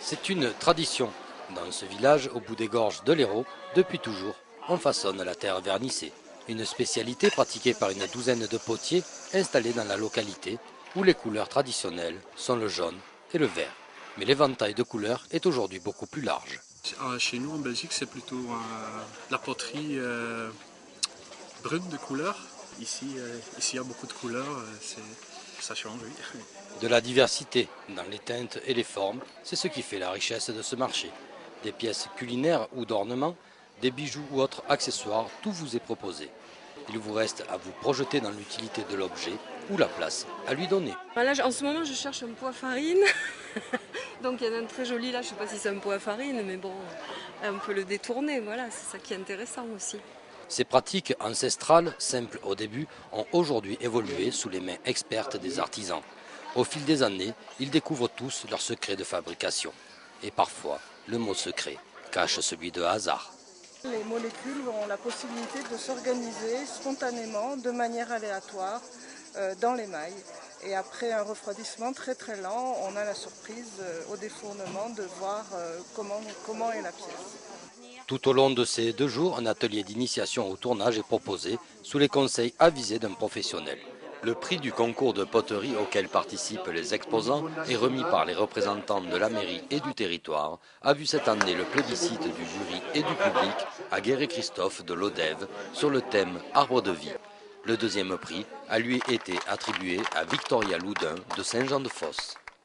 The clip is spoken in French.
C'est une tradition. Dans ce village, au bout des gorges de l'Hérault, depuis toujours, on façonne la terre vernissée. Une spécialité pratiquée par une douzaine de potiers installés dans la localité, où les couleurs traditionnelles sont le jaune et le vert. Mais l'éventail de couleurs est aujourd'hui beaucoup plus large. Chez nous en Belgique, c'est plutôt la poterie brune de couleurs. Ici, il y a beaucoup de couleurs, ça change, oui. De la diversité dans les teintes et les formes, c'est ce qui fait la richesse de ce marché. Des pièces culinaires ou d'ornement, des bijoux ou autres accessoires, tout vous est proposé. Il vous reste à vous projeter dans l'utilité de l'objet ou la place à lui donner. Là, en ce moment, je cherche un pot à farine. Donc il y en a un très joli là, je ne sais pas si c'est un pot à farine, mais bon, on peut le détourner, voilà, c'est ça qui est intéressant aussi. Ces pratiques ancestrales, simples au début, ont aujourd'hui évolué sous les mains expertes des artisans. Au fil des années, ils découvrent tous leurs secrets de fabrication. Et parfois, le mot secret cache celui de hasard. Les molécules ont la possibilité de s'organiser spontanément, de manière aléatoire, dans l'émail. Et après un refroidissement très très lent, on a la surprise au défournement de voir comment est la pièce. Tout au long de ces 2 jours, un atelier d'initiation au tournage est proposé sous les conseils avisés d'un professionnel. Le prix du concours de poterie auquel participent les exposants est remis par les représentants de la mairie et du territoire, a vu cette année le plébiscite du jury et du public à Guéret-Christophe de l'Odève sur le thème Arbre de vie. Le 2e prix a lui été attribué à Victoria Loudun de Saint-Jean-de-Fosse.